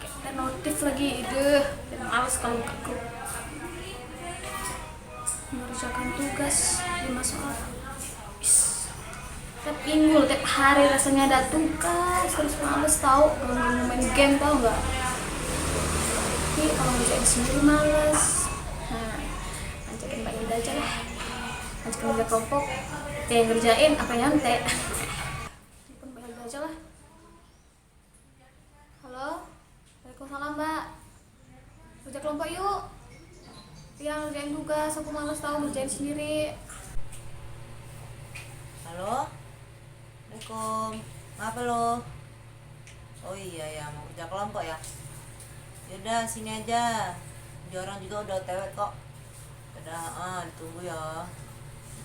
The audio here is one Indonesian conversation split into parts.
Pakai notif lagi, ide dan males kalau ke grup mengerjakan tugas 5 soal. Tiap minggu, tiap hari rasanya ada tugas, terus males tau, ganggu main game tau nggak? Tapi kalau ngerjain sendiri males. Nah, ajakin Mbak Hilda aja lah, ajakin kerja kelompok, dia yang ngerjain apa yang nyantai. Telepon Mbak Hilda aja lah. Halo, waalaikumsalam Mbak, kerja kelompok yuk. Iya, ngerjain tugas, aku males tau ngerjain sendiri. Halo, Assalamualaikum. Ngapa lo? Oh iya ya, mau kerja kelompok ya? Yaudah sini aja. Dia orang juga udah OTW kok. Udah, ditunggu ya.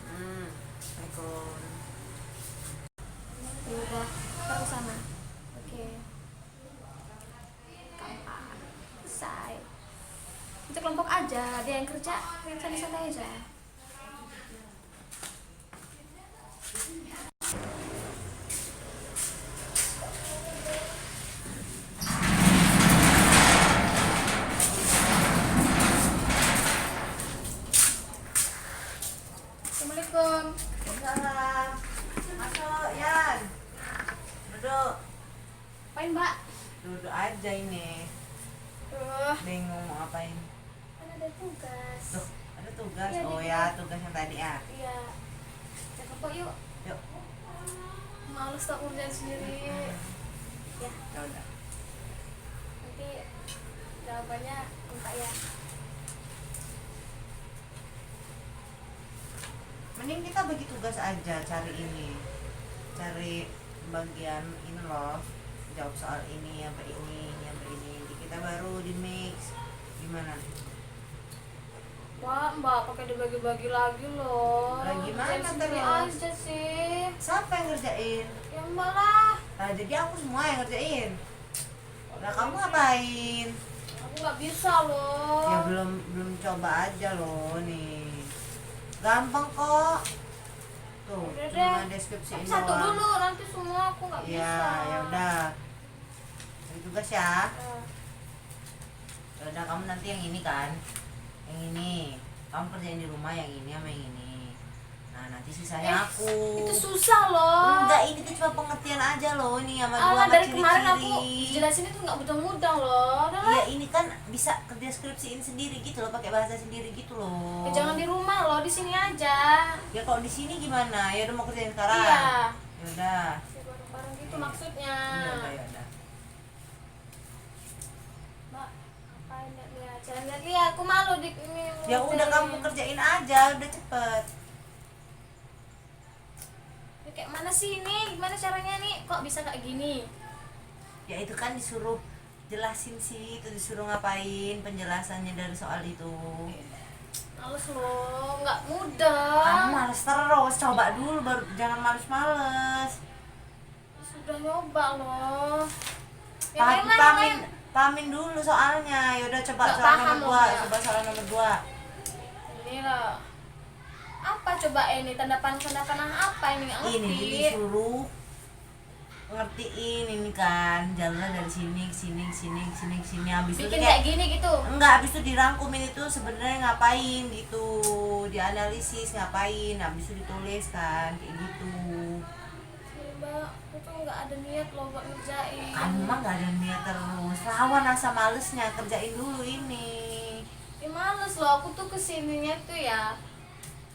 Assalamualaikum. Ya udah, kita ke sana. Oke. Gampang. Selesai. Kerja kelompok aja, dia yang kerja, yang santai-santai aja. Assalamualaikum. Waalaikumsalam. Masuk, Yan. Duduk. Apain Mbak? Duduk aja ini. Bingung mau ngapain? Kan ada tugas. Tuh, ada tugas. Iya, Oh di ya, tugas yang tadi ya. Iya. Kerja kelompok yuk. Yuk. Males tak ngerjain sendiri. Ya, Ya udah. nanti jawabannya enggak ya. Mending kita bagi tugas aja, cari ini, cari bagian ini loh, jawab soal ini sampai ini sampai ini. Nanti kita baru di mix. Gimana? Wah, Mbak pakai dibagi-bagi lagi loh. Lah, gimana Ngerjain sendiri terus? aja sih. Siapa yang ngerjain? Ya Mbak lah. Nah, jadi aku semua yang ngerjain. Lah kamu ngapain? Aku nggak bisa loh. Ya belum coba aja loh nih. Gampang kok. Tuh, Udah cuma deh. deskripsiin Tapi satu doang. dulu, nanti semua aku nggak bisa. Iya, ya udah. Bagi tugas ya. Eh, Ya udah, kamu nanti yang ini kan, yang ini kamu kerjain di rumah, yang ini sama yang ini. Nah nanti sisanya aku. Itu susah loh. Enggak, ini tuh cuma pengertian aja loh, ini sama dua Alah, sama dari kemarin aku ciri-ciri. jelasin itu nggak mudah-mudah loh. Udah lah. Iya, ini kan bisa kerja skripsiin sendiri gitu loh, pakai bahasa sendiri gitu loh. Ya, jangan di rumah loh, di sini aja. Ya kalau di sini gimana? Ya udah, mau kerjain sekarang. Iya. Ya udah. Ya, bareng-bareng gitu maksudnya. Ya udah, ya udah. Mbak, ngapain lihat? Jangan lihat-lihat, aku malu di ini. Ya udah, kamu kerjain aja, udah cepet. Ini kayak mana sih ini? Gimana caranya nih? Kok bisa kayak gini? Ya itu kan disuruh jelasin sih, itu disuruh ngapain penjelasannya dari soal itu. Males loh, nggak mudah. Kamu males terus, coba dulu baru, jangan males-males. Sudah nyoba loh. Yang Pamin, lain lah, yang pamin, lain. pamin dulu soalnya. Yaudah, coba Nggak soal paham nomor 2, loh, Mbak. coba soal nomor 2. Ini lah. Apa coba ini? Tanda panah apa ini? Nggak Ini ngerti. disuruh ngertiin ini kan, jalan dari sini ke sini ke sini ke sini ke sini, habis itu Bikin kayak kayak gini gitu. enggak, habis itu dirangkumin itu sebenarnya ngapain gitu, dianalisis ngapain, habis itu ditulis kan kayak gitu. Mbak, aku tuh nggak ada niat loh buat ngerjain. Kamu mah gak ada niat terus, lawan rasa malesnya, kerjain dulu ini. Males loh, aku tuh kesininya tuh ya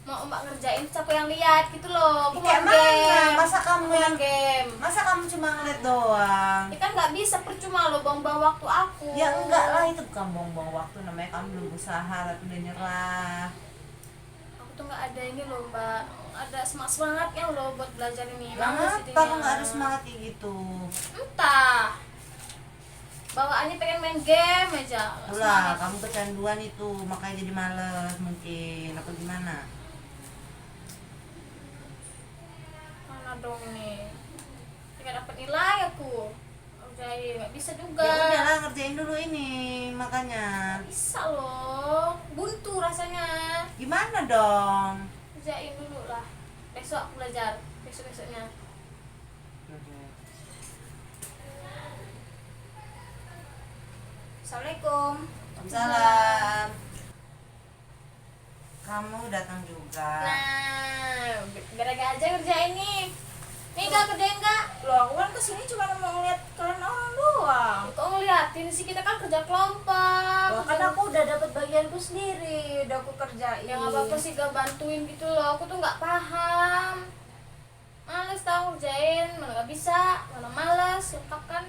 mau mbak ngerjain siapa yang lihat gitu loh. Aku Kayak mau mana? game. Masa kamu Aku mau yang game? Masa kamu cuma ngeliat doang? Ya kan nggak bisa, percuma loh buang-buang waktu aku. Ya enggak lah, itu bukan buang-buang waktu, namanya kamu belum usaha tapi udah nyerah. Aku tuh nggak ada ini loh mbak, ada semangatnya loh buat belajar ini. Males Kenapa jadinya. kok nggak harus semangat kayak gitu? Entah. Bawaannya pengen main game aja. Nggak Itulah, semangat. kamu kecanduan itu, makanya jadi males mungkin, apa gimana? Mana dong nih? Nggak dapat nilai aku. Kerjain nggak bisa juga. Ya udahlah, ngerjain dulu ini, makanya. Bisa loh. Buntu rasanya. Gimana dong? Kerjain dulu lah. Besok aku belajar. Besok-besoknya. Assalamualaikum. Salam. Kamu datang juga. Nah, gara-gara aja kerjain nih. Nih gak kerjain gak? Loh, aku kan kesini cuma mau ngeliat kalian orang doang. Kok ngeliatin sih, kita kan kerja kelompok. Loh, kan aku udah dapat bagianku sendiri, udah aku kerjain. Ya nggak apa-apa sih, gak bantuin gitu loh. Aku tuh nggak paham. Males tau ngerjain, mana nggak bisa, mana males, lengkap kan?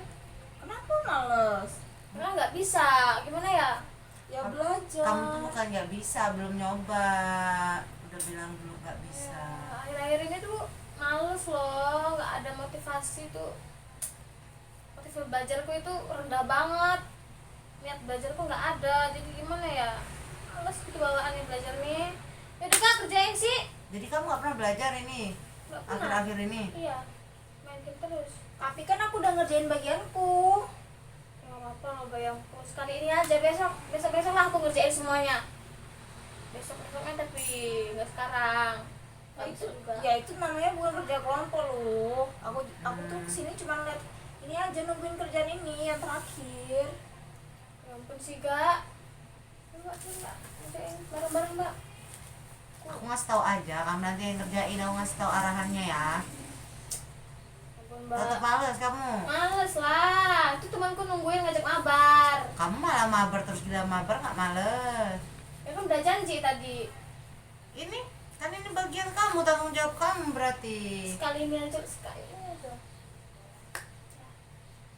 Kenapa males? Karena nggak bisa, gimana ya? Ya belajar. Kamu tuh bukan nggak bisa, belum nyoba. Udah bilang belum nggak bisa. Akhir-akhir ini tuh males loh, nggak ada motivasi tuh. Motivasi belajarku itu rendah banget. Niat belajarku nggak ada, jadi gimana ya? Males gitu bawaannya belajar nih. Ya udah Kak, kerjain sih. Jadi kamu nggak pernah belajar ini Nggak pernah. akhir-akhir ini? Iya, main game terus. Tapi kan aku udah ngerjain bagianku. Ya nggak apa-apa loh bayangku. Sekali ini aja, besok lah aku ngerjain semuanya. Besoknya tapi nggak sekarang. Ya Nggak itu, bisa juga. ya itu namanya bukan kerja kelompok loh. Aku tuh kesini cuma ngeliat ini aja, nungguin kerjaan ini yang terakhir. Ya ampun sih Gak. Coba ngerjain bareng-bareng Mbak. Aku ngasih tahu aja, kamu nanti yang ngerjain, aku ngasih tahu arahannya ya. Ampun Tetap Mbak. males kamu. Males lah, itu temanku nungguin ngajak mabar. Kamu malah mabar terus gila mabar nggak males. Ya kan udah janji tadi. Ini kan ini bagian kamu, tanggung jawab kamu berarti. Sekali ini aja.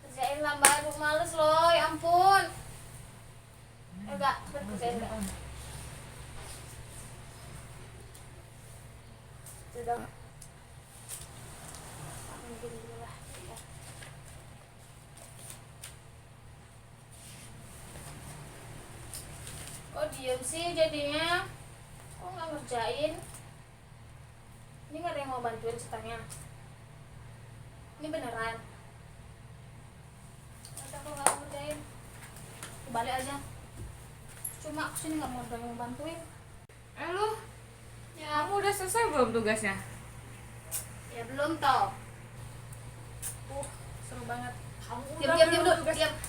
Kerjain lah Mbak, aduh males loh, ya ampun. Enggak, cepet kerjain Mbak. Sudah. Ambil dulu lah. Ya. Kok diem sih jadinya? Kok nggak ngerjain? Ini nggak ada yang mau bantuin ceritanya. Ini beneran. Udah kok nggak mau ngerjain. Aku balik aja. Cuma aku sini nggak mau ada yang mau bantuin. Lu, kamu udah selesai belum tugasnya? Ya belum tau. Seru banget. Kamu Diam dulu,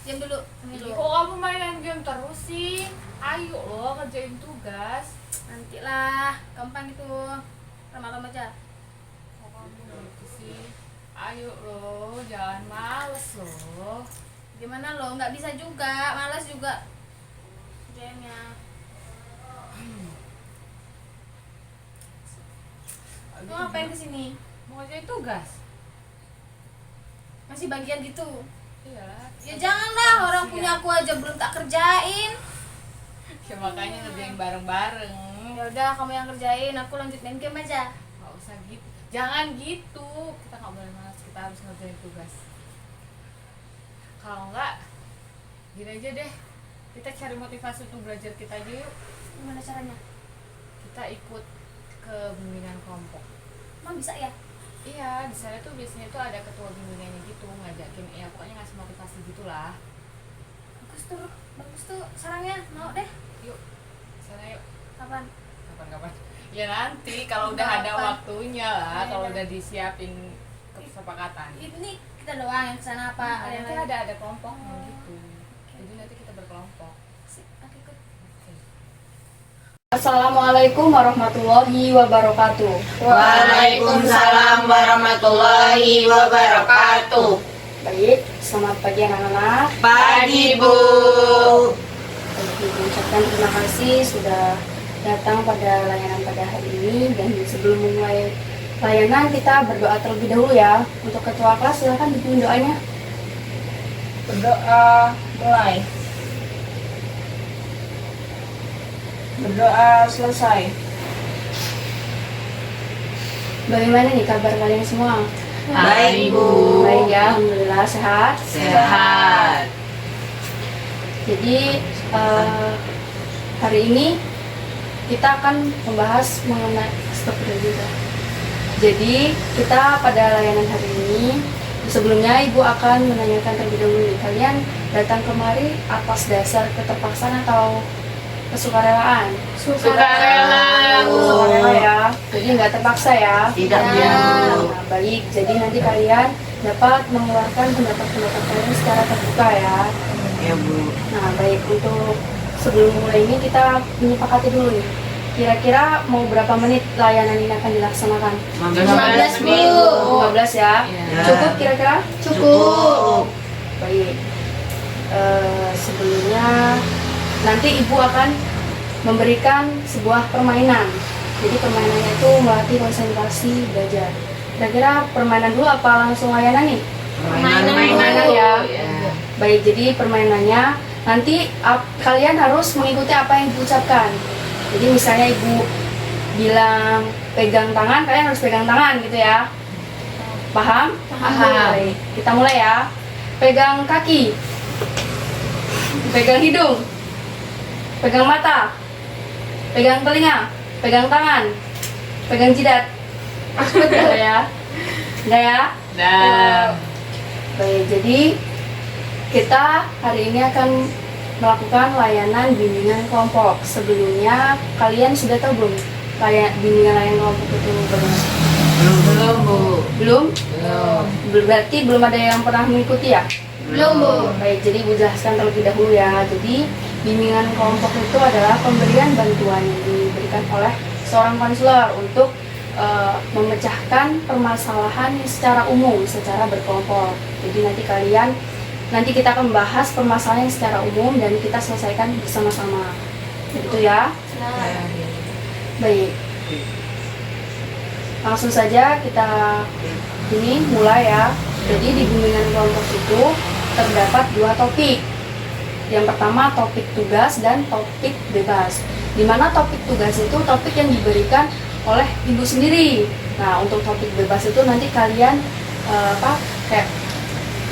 diam dulu. Ini Ih, dulu. kok kamu mainan game terus sih? Ayo lo kerjain tugas. Nanti lah, gampang itu. Malam aja. Kok kamu gitu sih? Ayo lo, jangan males lo. Gimana lo? Nggak bisa juga, malas juga. Kerjainnya. Lo ngapain kesini? Mau kerjain tugas? Masih bagian gitu. Iya. Ya janganlah, orang punya aku aja belum tak kerjain. Ya makanya ngerjain bareng-bareng. Ya udah, kamu yang kerjain, aku lanjut main game aja. Gak usah gitu. Jangan gitu. Kita nggak boleh malas. Kita harus ngerjain tugas. Kalau enggak, gini aja deh. Kita cari motivasi untuk belajar kita aja yuk. Gimana caranya? Kita ikut ke bimbingan kelompok. Emang bisa ya? Iya, di sana tuh biasanya tuh ada ketua bimbingannya gitu, ngajakin ya pokoknya ngasih motivasi gitulah. Bagus tuh sarannya, mau deh. Yuk, sana yuk. Kapan? Kapan-kapan? Ya nanti kalau udah ada Kapan? waktunya lah, Iya, kalau iya. udah disiapin kesepakatan. Ini kita doang yang kesana apa? Nah, yang nanti lain? ada kelompoknya gitu. Jadi nanti kita berkelompok. Sip, aku ikut. Oke. Assalamualaikum warahmatullahi wabarakatuh. Waalaikumsalam warahmatullahi wabarakatuh. Baik, selamat pagi anak-anak. Pagi Bu. Kami mengucapkan terima kasih sudah datang pada layanan pada hari ini. Dan sebelum memulai layanan kita berdoa terlebih dahulu ya. Untuk ketua kelas silakan dipimpin doanya. Berdoa mulai. Berdoa selesai. Bagaimana nih kabar kalian semua? Baik, Bu. Baik ya, alhamdulillah sehat. Sehat. Jadi hari ini kita akan membahas mengenai stop juga. Jadi kita pada layanan hari ini sebelumnya Ibu akan menanyakan terlebih dahulu nih, kalian datang kemari atas dasar keterpaksaan atau kesukarelaan? Sukarela, Bu. Sukarela ya, jadi nggak terpaksa ya. Tidak, Ya. Bu. Nah, baik, jadi nanti kalian dapat mengeluarkan pendapat-pendapat kalian secara terbuka ya. Ya, Bu. Nah, baik, untuk sebelum mulai ini kita menyepakati dulu nih. Kira-kira mau berapa menit layanan ini akan dilaksanakan? 15 Bu. 15 ya? Ya. Cukup kira-kira? Cukup. Baik. Sebelumnya nanti Ibu akan memberikan sebuah permainan. Jadi permainannya itu melatih konsentrasi belajar. Kira-kira permainan dulu apa langsung layanan nih? Permainan ya. Baik, jadi permainannya nanti kalian harus mengikuti apa yang Ibu ucapkan. Jadi misalnya Ibu bilang pegang tangan, kalian harus pegang tangan gitu ya. Paham? Paham. Baik, kita mulai ya. Pegang kaki, pegang hidung, pegang mata, pegang telinga, pegang tangan, pegang jidat. Udah ya? Udah ya? Dan Baik, jadi kita hari ini akan melakukan layanan bimbingan kelompok. Sebelumnya kalian sudah tahu belum bimbingan layanan kelompok itu bagaimana? Belum, Bu. Belum? Belum. Berarti belum ada yang pernah mengikuti ya? Belum, Bu. Baik, jadi Ibu jelaskan terlebih dahulu ya. Jadi bimbingan kelompok itu adalah pemberian bantuan yang diberikan oleh seorang konselor untuk memecahkan permasalahan secara umum, secara berkelompok. Jadi nanti kita akan membahas permasalahan secara umum dan kita selesaikan bersama-sama. Begitu ya? Baik. Langsung saja kita ini mulai ya. Jadi di bimbingan kelompok itu terdapat 2 topik. Yang pertama topik tugas dan topik bebas. Di mana topik tugas itu topik yang diberikan oleh Ibu sendiri. Nah, untuk topik bebas itu nanti kalian kayak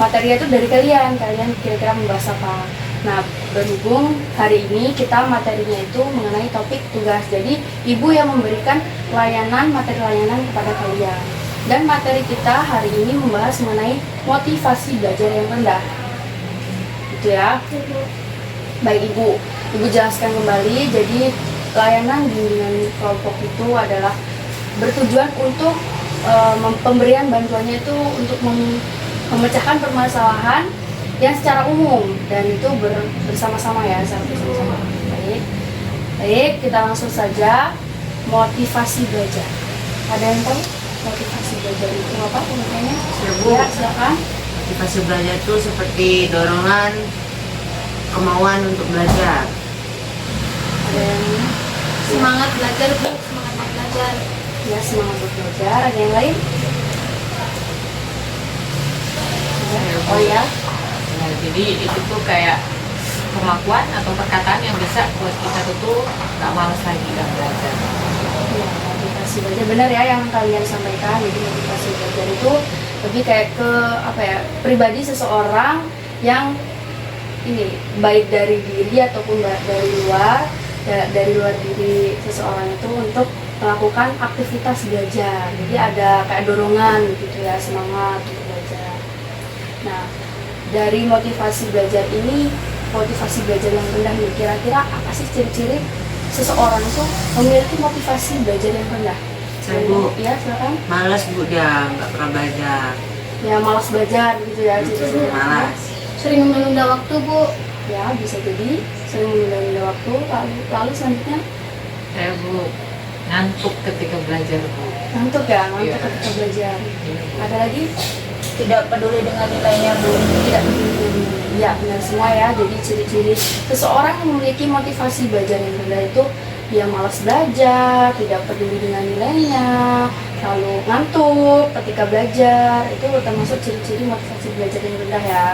materinya itu dari kalian kira-kira membahas apa. Nah, berhubung hari ini kita materinya itu mengenai topik tugas, jadi Ibu yang memberikan materi layanan kepada kalian. Dan materi kita hari ini membahas mengenai motivasi belajar yang rendah. Gitu ya. Baik Ibu jelaskan kembali. Jadi layanan bimbingan kelompok itu adalah bertujuan untuk pemberian bantuannya itu untuk memecahkan permasalahan yang secara umum dan itu bersama-sama ya, secara bersama-sama. Baik, kita langsung saja motivasi belajar. Ada yang tahu motivasi belajar itu apa pengertiannya? Ya, silakan. Motivasi belajar itu seperti dorongan kemauan untuk belajar. Ada yang Semangat belajar, Bu. Semangat belajar. ya semangat untuk belajar. Ada yang lain? Oh ya. Nah, jadi itu tuh kayak pengakuan atau perkataan yang bisa buat kita tuh nggak malas lagi dan belajar. Ya, motivasi belajar benar ya yang kalian sampaikan. Jadi motivasi belajar itu lebih kayak ke pribadi seseorang yang ini baik dari diri ataupun dari luar diri seseorang itu untuk melakukan aktivitas belajar. Jadi ada kayak dorongan gitu ya, semangat untuk belajar. Nah, dari motivasi belajar ini, motivasi belajar yang rendah nih, kira-kira apa sih ciri-ciri seseorang itu memiliki motivasi belajar yang rendah? Saya, Bu. Ya, silakan. Malas, Bu, dia nggak pernah belajar. Ya, malas belajar gitu ya, ciri-cirinya. Malas. Sering menunda waktu, Bu. Ya, bisa jadi sering menunda waktu. Lalu selanjutnya Saya Bu ngantuk ketika belajar Bu. ngantuk ya, ngantuk Iya. ketika belajar. Iya, Bu. Ada lagi? Tidak peduli dengan nilainya, Bu. Tidak ya, benar semua ya. Jadi ciri-ciri seseorang yang memiliki motivasi belajar yang rendah itu dia malas belajar, tidak peduli dengan nilainya, lalu ngantuk ketika belajar. Itu termasuk ciri-ciri motivasi belajar yang rendah ya.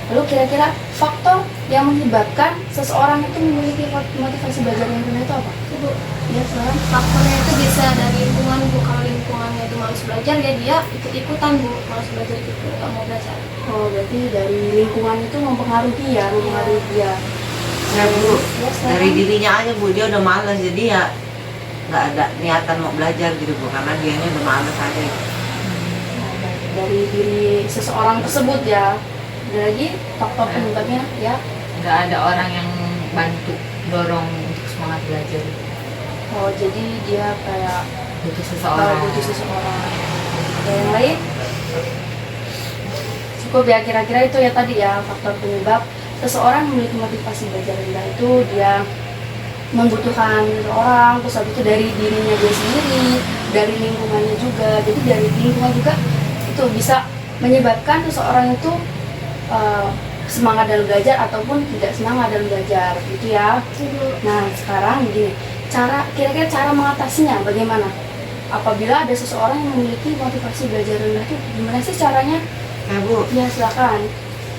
Lalu kira-kira faktor yang menyebabkan seseorang itu memiliki motivasi belajar yang rendah itu apa? Bu, Ya, silakan. faktornya itu bisa dari lingkungan Bu. Kalau lingkungannya itu malas belajar ya dia ikut-ikutan Bu, malas belajar gitu, nggak mau belajar. Oh, berarti dari lingkungan itu mempengaruhi ya, mempengaruhi dia. Ya Bu, Ya, silakan. dari dirinya aja Bu, dia udah malas jadi ya nggak ada niatan mau belajar gitu Bu, karena dianya udah malas aja. Dari diri seseorang tersebut ya. Ada lagi faktor penyebabnya ya. Nggak ada orang yang bantu dorong untuk semangat belajar, Oh, jadi dia kayak butuh seseorang. butuh seseorang. Ada yang lain? Cukup ya, kira-kira itu ya tadi ya faktor penyebab seseorang memiliki motivasi belajar rendah itu dia membutuhkan seseorang, terus habis itu dari dirinya dia sendiri, dari lingkungannya juga. Jadi dari lingkungan juga itu bisa menyebabkan seseorang itu semangat dalam belajar ataupun tidak semangat dalam belajar gitu ya. Nah sekarang gini, kira-kira cara mengatasinya bagaimana? Apabila ada seseorang yang memiliki motivasi belajar rendah itu gimana sih caranya? Ya Bu, Ya silakan.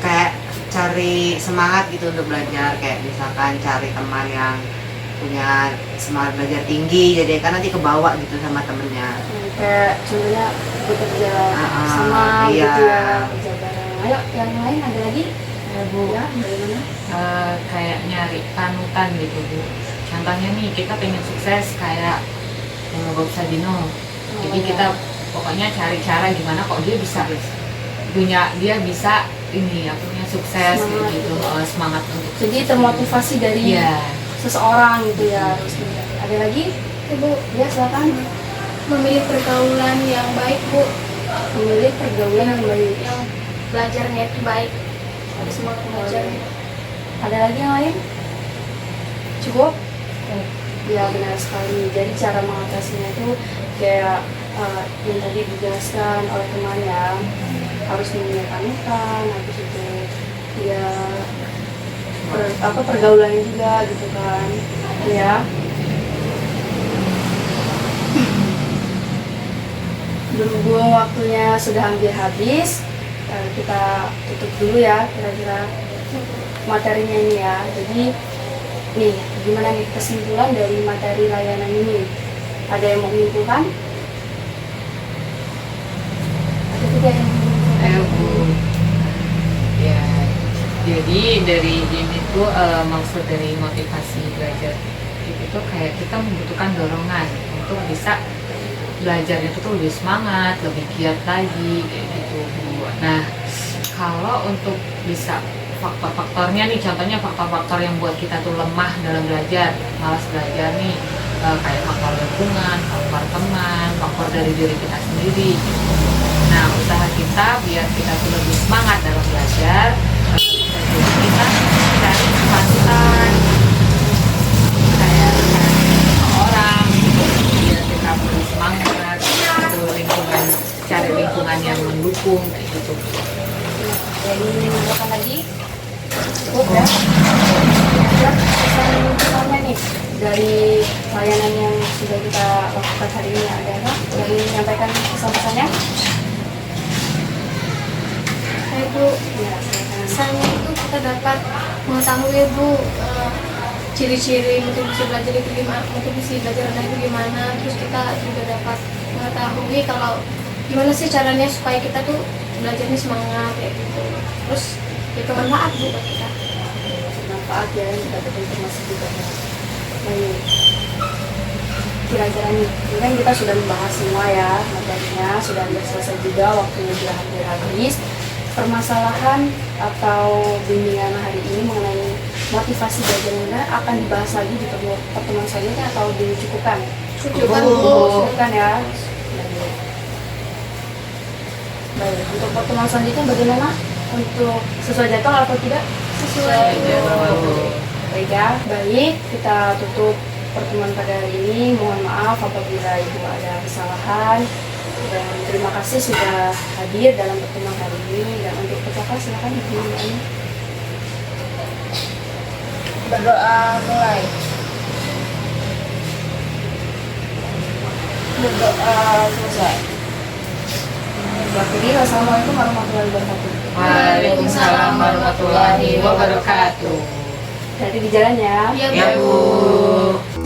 kayak cari semangat gitu untuk belajar, kayak misalkan cari teman yang punya semangat belajar tinggi, jadi kan nanti kebawa gitu sama temennya. Kayak contohnya bekerja sama iya. gitu ya, kerja bareng. Ayo yang lain ada lagi? Ya Bu, Ya bagaimana? kayak nyari panutan gitu Bu. Contohnya nih kita pengen sukses kayak Bob Sadino. Jadi iya. kita pokoknya cari cara gimana kok dia bisa ini punya sukses kayak Semangat gitu, gitu. semangat untuk Jadi termotivasi dari Iya. seseorang gitu ya harus mencari. Ada lagi? Ibu, Ya silakan. memilih pergaulan yang baik Bu, Memilih pergaulan yang baik. yang belajarnya itu baik, ada semangat belajarnya. Ada lagi yang lain? Cukup? Ya benar sekali. Jadi cara mengatasinya itu kayak yang tadi dijelaskan oleh teman ya, harus memilih panutan, habis itu ya pergaulannya juga gitu kan ya. Berhubung waktunya sudah hampir habis, kita tutup dulu ya kira-kira materinya ini ya. Jadi nih gimana nih kesimpulan dari materi layanan ini? Ada yang mau menyimpulkan? Ada tidak yang mau menyimpulkan? Bu. Ya, jadi dari game itu maksud dari motivasi belajar itu tuh kayak kita membutuhkan dorongan untuk bisa belajar itu tuh lebih semangat, lebih giat lagi kayak gitu Bu. Nah, kalau untuk bisa faktor-faktornya nih, contohnya faktor-faktor yang buat kita tuh lemah dalam belajar, malas belajar nih, kayak faktor lingkungan, faktor teman, faktor dari diri kita sendiri gitu. Nah, usaha kita biar kita tuh lebih semangat dalam belajar, kita cari panutan kayak seorang gitu, biar kita lebih semangat, itu lingkungan, cari lingkungan yang mendukung kayak gitu. Jadi menyimpulkan lagi? Cukup ya? Ya, pesan-pesannya nih dari layanan yang sudah kita lakukan hari ini ada apa? Yang ingin menyampaikan pesan-pesannya? Ibu, Ya, silakan. misalnya itu kita dapat mengetahui Bu ciri-ciri untuk bisa belajar itu gimana, untuk bisa belajar rendah itu gimana, terus kita juga dapat mengetahui kalau gimana sih caranya supaya kita tuh belajarnya semangat kayak gitu, terus ya bermanfaat Bu buat kita. Bermanfaat ya, kita dapat informasi juga ya. Baik. Kira-kira nih, ini kan kita sudah membahas semua ya materinya, sudah hampir selesai juga, waktunya sudah hampir habis. Permasalahan atau bimbingan hari ini mengenai motivasi belajar rendah akan dibahas lagi di pertemuan selanjutnya atau dicukupkan? Cukupkan Bu. Cukupkan ya. Baik, untuk pertemuan selanjutnya bagaimana? Untuk sesuai jadwal atau tidak? Sesuai Baik ya, baik, kita tutup pertemuan pada hari ini. Mohon maaf apabila Ibu ada kesalahan. Dan terima kasih sudah hadir dalam pertemuan hari ini. Dan untuk ketua kelas silakan Ibu Ani. Berdoa mulai. Berdoa selesai. akhiri. Wassalamualaikum warahmatullahi wabarakatuh. Waalaikumsalam warahmatullahi wabarakatuh. Hati di jalan ya. Iya, Ya Bu. Bu.